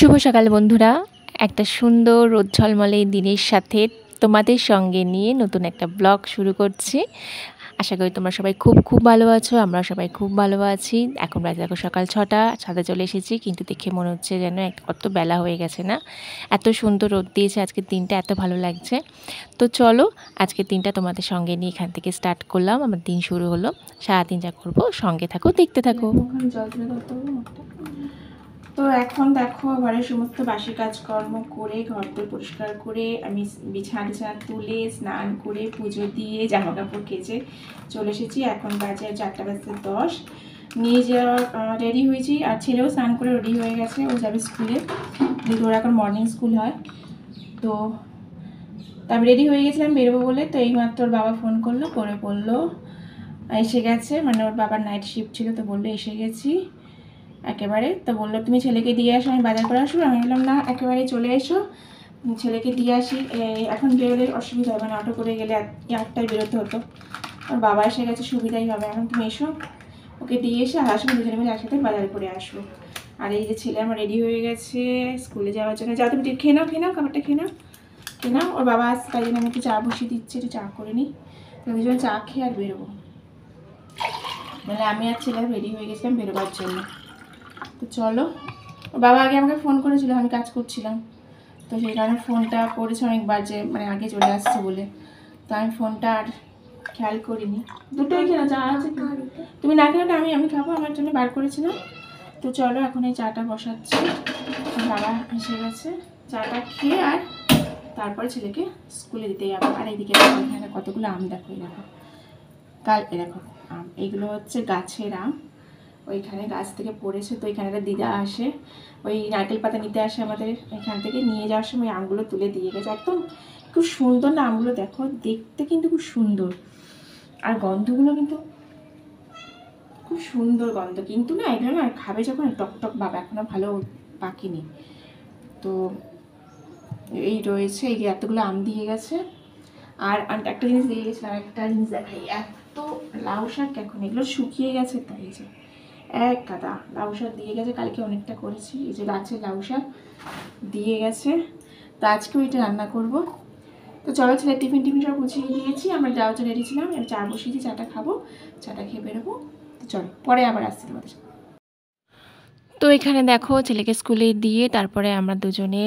শুভ সকাল বন্ধুরা, একটা সুন্দর রোদ ঝলমলে দিনের সাথে তোমাদের সঙ্গে নিয়ে নতুন একটা ব্লগ শুরু করছি। আশা করি তোমরা সবাই খুব ভালো আছো। আমরা সবাই খুব ভালো আছি। এখন বাজে দেখো সকাল 6টা, ছাদে চলে এসেছি, কিন্তু দেখে মনে হচ্ছে যেন কত বেলা হয়ে গেছে না। এত সুন্দর রোদ দিয়েছে আজকের দিনটা, এত ভালো লাগছে। তো চলো আজকের দিনটা তোমাদের সঙ্গে নিয়ে এখান থেকে স্টার্ট করলাম। আমার দিন শুরু হলো, সারাদিন যা করবো সঙ্গে থাকো, দেখতে থাকো। তো এখন দেখো ঘরের সমস্ত বাসি কাজকর্ম করে, ঘরদোর পরিষ্কার করে, আমি বিছানা তুলে, স্নান করে, পুজো দিয়ে, জামা কাপড় কেচে চলে এসেছি। এখন বাজে 4:10 নিয়ে যাওয়া রেডি হয়েছি, আর ছেলেও স্নান করে রেডি হয়ে গেছে, ও যাবে স্কুলে, যেহেতু ওর এখন মর্নিং স্কুল হয়। তো আমি রেডি হয়ে গেছিলাম বেরোবো বলে। তো এইমাত্র ওর বাবা ফোন করলো, করে বললো এসে গেছে, মানে ওর বাবার নাইট শিফট ছিল, তো বললো এসে গেছি একেবারে। তো বললো তুমি ছেলেকে দিয়ে আসো, আমি বাজার করে আসবো। আমি বললাম না, একেবারে চলে এসো, ছেলেকে দিয়ে আসি। এখন বেরোলে অসুবিধা হবে, মানে অটো করে গেলে 8টায় বেরোতে হতো। ওর বাবা এসে গেছে, সুবিধাই হবে। এখন তুমি এসো, ওকে দিয়ে এসে আর আসবো, দুজনে মিলে একসাথে বাজার করে আসবো। আর এই যে ছেলে আমার রেডি হয়ে গেছে স্কুলে যাওয়ার জন্য। যাও তুমি খেয়ে নাও, খাবারটা খেয়ে নাও। ওর বাবা আসছে, তাই জন্য আমি একটু চা বসিয়ে দিচ্ছি, একটু চা করে নিই। তো দুজন চা খেয়ে আর বেরোবো, মানে আমি আর ছেলে রেডি হয়ে গেছিলাম বেরোবার জন্য। তো চলো, বাবা আগে আমাকে ফোন করেছিল, আমি কাজ করছিলাম, তো সেই কারণে ফোনটা করেছে অনেকবার, যে মানে আগে চলে আসছে বলে। তো আমি ফোনটা আর খেয়াল করিনি। দুটোই কেনা চা আছে, তুমি না খেলে আমি খাবো, আমার জন্য বার করেছিলাম। তো চলো এখন এই চাটা বসাচ্ছি। বাবা এসে গেছে, চাটা খেয়ে আর তারপরে ছেলেকে স্কুলে দিতে যাবো। আর এইদিকে এখানে কতগুলো আম দেখো, দেখো দেখো আম, এইগুলো হচ্ছে গাছের আম, ওইখানে গাছ থেকে পড়েছে। তো এখানে একটা দিদা আসে, ওই নারকেল পাতা নিতে আসে আমাদের এখান থেকে, নিয়ে যাওয়ার সময় আমগুলো তুলে দিয়ে গেছে। একদম খুব সুন্দর না আমগুলো, দেখো দেখতে কিন্তু খুব সুন্দর, আর গন্ধগুলো কিন্তু খুব সুন্দর গন্ধ। কিন্তু না এগুলো না খাবে যখন টক ভাব, এখনও ভালো পাকেনি। তো এই রয়েছে, এই এতগুলো আম দিয়ে গেছে। আর একটা জিনিস দিয়ে গেছে, আর একটা জিনিস দেখাই, এত লাউ শাক এখন এগুলো শুকিয়ে গেছে, তাই যে এক গাদা লাউ শাক দিয়ে গেছে। কালকে অনেকটা করেছি, এই যে গাছের লাউ শাক দিয়ে গেছে। তো আজকে ওইটা রান্না করব। তো চলো, ছেলে টিফিন সব গুছিয়ে দিয়েছি, আমরা যাওয়া চলে রেডি ছিলাম, চা বসিয়েছি, চাটা খাবো, চাটা খেয়ে বেরোবো। তো চলো পরে আবার আসছি তোমাদের। তো এখানে দেখো ছেলেকে স্কুলে দিয়ে তারপরে আমরা দুজনে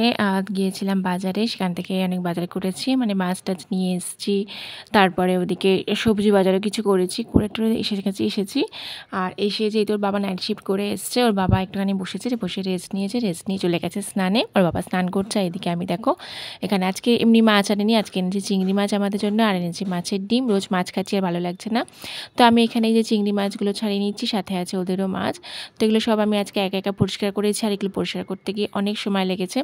গিয়েছিলাম বাজারে, সেখান থেকে অনেক বাজার করেছি, মানে মাছ টাছ নিয়ে এসেছি। তারপরে ওদিকে সবজি বাজারও কিছু করেছি, করে টরে এসেছি। আর এসে যেহেতু ওর বাবা নাইট শিফট করে এসছে, ওর বাবা একটুখানি বসে রেস্ট নিয়ে চলে গেছে স্নানে। ওর বাবা স্নান করছে। এদিকে আমি দেখো এখানে আজকে এমনি মাছ আনেনি, আজকে এনেছি চিংড়ি মাছ আমাদের জন্য, আর এনেছি মাছের ডিম। রোজ মাছ খাচ্ছি আর ভালো লাগছে না, তো আমি এখানে এই যে চিংড়ি মাছগুলো ছাড়িয়ে নিচ্ছি, সাথে আছে ওদেরও মাছ। তো এগুলো সব আমি আজকে একা পরিষ্কার করেছি, আর এগুলো পরিষ্কার করতে গিয়ে অনেক সময় লেগেছে।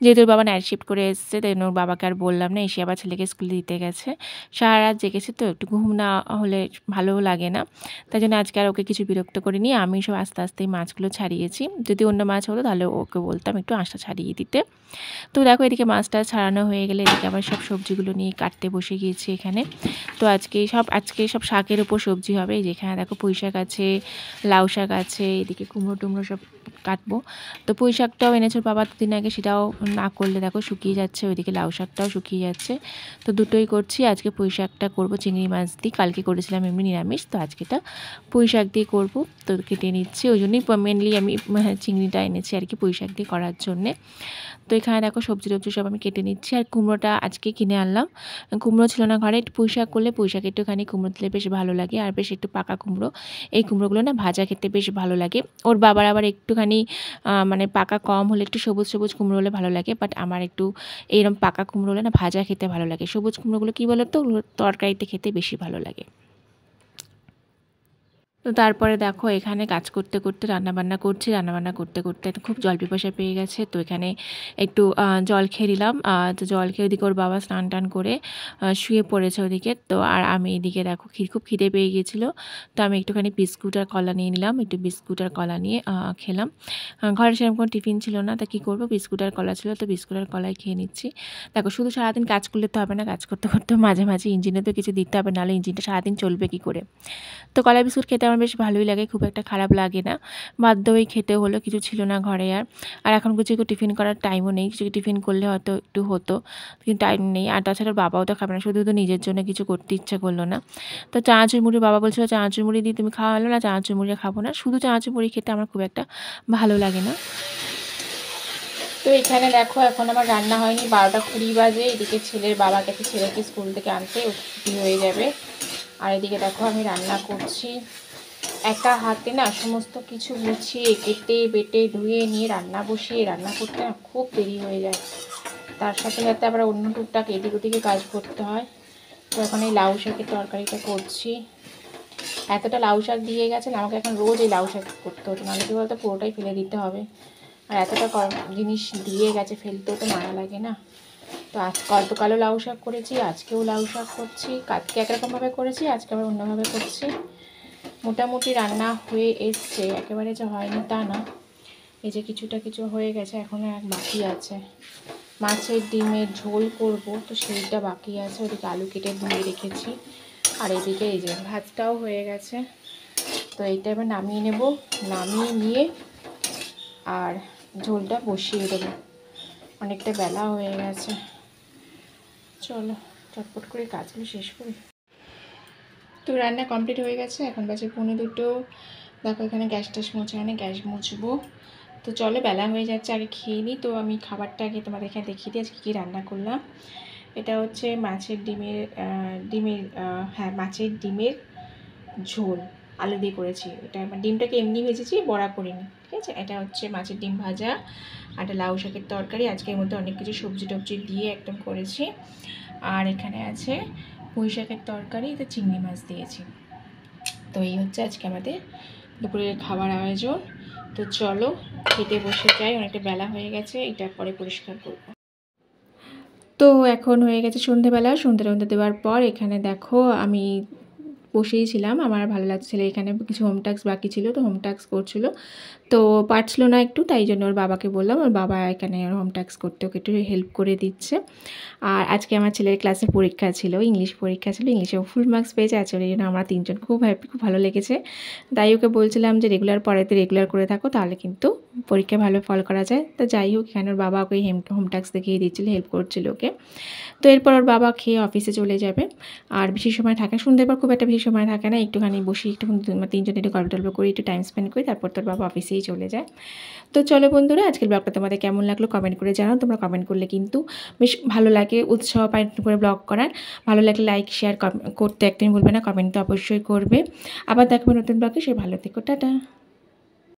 যেহেতু ওর বাবা নাইট শিফট করে এসেছে, তাই ওর বাবাকে আর বললাম না, এসে আবার ছেলেকে স্কুলে দিতে গেছে। সারা রাত জেগেছে, তো একটু ঘুম না হলে ভালোও লাগে না, তাই জন্য আজকে আর ওকে কিছু বিরক্ত করিনি। আমি সব আস্তে মাছগুলো ছাড়িয়েছি। যদি অন্য মাছ হতো তাহলে ওকে বলতাম একটু আঁশটা ছাড়িয়ে দিতে। তো দেখো এদিকে মাছটা ছাড়ানো হয়ে গেলে এদিকে আবার সব সবজিগুলো নিয়ে কাটতে বসে গিয়েছি এখানে। তো আজকে সব শাকের উপর সবজি হবে। যেখানে দেখো পুঁই শাক আছে, লাউ শাক আছে, এদিকে কুমড়ো টুমড়ো সব কাটবো। তো পুঁই শাকটাও এনেছে বাবা দুদিন আগে, সেটাও না করলে দেখো শুকিয়ে যাচ্ছে, ওইদিকে লাউ শাকটাও শুকিয়ে যাচ্ছে। তো দুটোই করছি। আজকে পুঁই শাকটা করবো চিংড়ি মাছ দিয়ে, কালকে করেছিলাম এমনি নিরামিষ, তো আজকেটা পুঁই শাক দিয়ে করবো। তো কেটে নিচ্ছি, ওই জন্যই মেনলি আমি চিংড়িটা এনেছি আর কি পুঁই শাক দিয়ে করার জন্যে। তো এখানে দেখো সবজি টবজি সব আমি কেটে নিচ্ছি। আর কুমড়োটা আজকে কিনে আনলাম, কুমড়ো ছিল না ঘরে। একটু পুঁই শাক করলে পুঁই শাক একটুখানি কুমড়ো দিলে বেশ ভালো লাগে, আর বেশ একটু পাকা কুমড়ো, এই কুমড়োগুলো না ভাজা খেতে বেশ ভালো লাগে। ওর বাবার আবার একটুখানি মানে পাকা কম হলে, একটু সবুজ কুমড়ো হলে ভালো লাগে, বাট আমার একটু এইরকম পাকা কুমড়ো হলে না ভাজা খেতে ভালো লাগে। সবুজ কুমড়োগুলো কী বলো তো, তরকারিতে খেতে বেশি ভালো লাগে। তো তারপরে দেখো এখানে কাজ করতে রান্নাবান্না করতে খুব জল পিপাসা পেয়ে গেছে। তো এখানে একটু জল খেয়ে নিলাম। তো জল খেয়ে ওদিকে ওর বাবা স্নান টান করে শুয়ে পড়েছে ওদিকে। তো আর আমি এদিকে দেখো খুব খিদে পেয়ে গিয়েছিলো, তো আমি একটুখানি বিস্কুট আর কলা নিয়ে নিলাম, একটু বিস্কুট আর কলা নিয়ে খেলাম। ঘরে সেরকম কোনো টিফিন ছিল না, তা কী করবো, বিস্কুট আর কলা ছিল, তো বিস্কুট আর কলাই খেয়ে নিচ্ছি। দেখো শুধু সারাদিন কাজ করলে তো হবে না, কাজ করতে মাঝে ইঞ্জিনে তো কিছু দিতে হবে, নাহলে ইঞ্জিনটা সারাদিন চলবে কী করে। তো কলা বিস্কুট খেতে আমার আমার বেশ ভালোই লাগে, খুব একটা খারাপ লাগে না। বাধ্য হয়ে খেতে হলো, কিছু ছিল না ঘরে। আর এখন কিছু টিফিন করার টাইমও নেই, কিছু টিফিন করলে হয়তো একটু হতো, কিন্তু টাইম নেই। আর তাছাড়া বাবাও তো খাবে না, শুধু তো নিজের জন্য কিছু করতে ইচ্ছা করলো না। তো চানাচুর মুড়ি বাবা বলছিল চানাচুর মুড়ি দিয়ে তুমি খাওয়া হলো না, চানাচুর মুড়ি খাবো না। শুধু চানাচুর মুড়ি খেতে আমার খুব একটা ভালো লাগে না। তো এখানে দেখো এখন আমার রান্না হয়নি, 12টা 20 বাজে। এদিকে ছেলের বাবা গেছে ছেলেকে স্কুল থেকে আনতে, ছুটি হয়ে যাবে। আর এদিকে দেখো আমি রান্না করছি একা হাতে না, সমস্ত কিছু গুছিয়ে কেটে বেটে ধুয়ে নিয়ে রান্না বসিয়ে রান্না করতে না খুব দেরি হয়ে যায়। তার সাথে সাথে আবার অন্য টুকটাক এদিক ওদিকে কাজ করতে হয়। তো এখন এই লাউ শাকের তরকারিটা করছি। এতটা লাউ শাক দিয়ে গেছেন আমাকে, এখন রোজ এই লাউ শাক করতে হতো, নাহলে কি বলতো পুরোটাই ফেলে দিতে হবে। আর এতটা জিনিস দিয়ে গেছে, ফেলতেও তো মায়া লাগে না। তো আজ গতকালও লাউ শাক করেছি, আজকেও লাউ শাক করছি। কালকে একরকমভাবে করেছি, আজকে আবার অন্যভাবে করছি। মোটামুটি রান্না হয়ে এসছে, একেবারে যে হয়নি তা না। এই যে কিছুটা কিছু হয়ে গেছে, এখনও এক বাকি আছে। মাছের ডিমের ঝোল করব, তো সেইটা বাকি আছে। ওদিকে আলু কেটে ধুয়ে রেখেছি। আর এদিকে এই যে ভাতটাও হয়ে গেছে। তো এইটা এবার নামিয়ে নেব, নামিয়ে নিয়ে আর ঝোলটা বসিয়ে দেবো। অনেকটা বেলা হয়ে গেছে, চলো চটপট করে কাজগুলো শেষ করি। তো রান্না কমপ্লিট হয়ে গেছে, এখন বাজে 1:45। দেখো এখানে গ্যাস ট্যাস মুছে, গ্যাস মুছবো। তো চলো বেলা হয়ে যাচ্ছে, আগে খেয়ে নিই। তো আমি খাবারটা আগে তোমাদের এখানে দেখিয়ে দিই আজকে কী রান্না করলাম। এটা হচ্ছে মাছের ডিমের ঝোল আলু দিয়ে করেছি। এটা ডিমটাকে এমনি ভেজেছি, বড়া করিনি, ঠিক আছে। এটা হচ্ছে মাছের ডিম ভাজা, আর একটা লাউ শাকের তরকারি। আজকের মধ্যে অনেক কিছু সবজি টবজি দিয়ে একদম করেছি। আর এখানে আছে পুঁই শাকের তরকারি, এটা চিংড়ি মাছ দিয়েছি। তো এই হচ্ছে আজকে আমাদের দুপুরের খাবার আয়োজন। তো চলো খেতে বসে যাই, অনেকটা বেলা হয়ে গেছে, এটা পরে পরিষ্কার করব। তো এখন হয়ে গেছে সন্ধ্যেবেলা, সন্ধ্যে দেওয়ার পর এখানে দেখো আমি বসেই ছিলাম। আমার ভালো লাগছিল, এখানে কিছু হোম টাস্ক বাকি ছিল, তো হোম টাস্ক করছিল, তো পারছিল না একটু, তাই জন্য ওর বাবাকে বললাম। ওর বাবা এখানে হোম টাস্ক করতে ওকে একটু হেল্প করে দিচ্ছে। আর আজকে আমার ছেলের ক্লাসে পরীক্ষা ছিল, ইংলিশ পরীক্ষা ছিল, ইংলিশেও ফুল মার্কস পেয়েছে। আছে ওই জন্য আমরা তিনজন খুব হ্যাপি, খুব ভালো লেগেছে। তাই ওকে বলছিলাম যে রেগুলার করে থাকো, তাহলে কিন্তু পরীক্ষায় ভালো ফল করা যায়। তো যাই হোক, এখানে ওর বাবা ওকে হোম টাস্ক দেখিয়ে দিচ্ছিল, হেল্প করছিল ওকে। তো এরপর ওর বাবা খেয়ে অফিসে চলে যাবে। আর বেশি সময় থাকে, সন্ধ্যের পর খুব একটা বেশি সময় থাকে না, একটুখানি বসি, একটুখানি তিনজন একটু গল্প টল্প করি, একটু টাইম স্পেন্ড করি, তারপর তোর বাবা অফিসেই চলে যায়। তো চলো বন্ধুরা, আজকের ব্লগটা তোমাদের কেমন লাগলো কমেন্ট করে জানাও। তোমরা কমেন্ট করলে কিন্তু বেশ ভালো লাগে, উৎসাহ পাই করে ব্লগ করার। ভালো লাগলে লাইক শেয়ার করতে একদিন ভুলবে না, কমেন্ট তো অবশ্যই করবে। আবার দেখবো নতুন ব্লগে, সে ভালো থেকো, টাটা।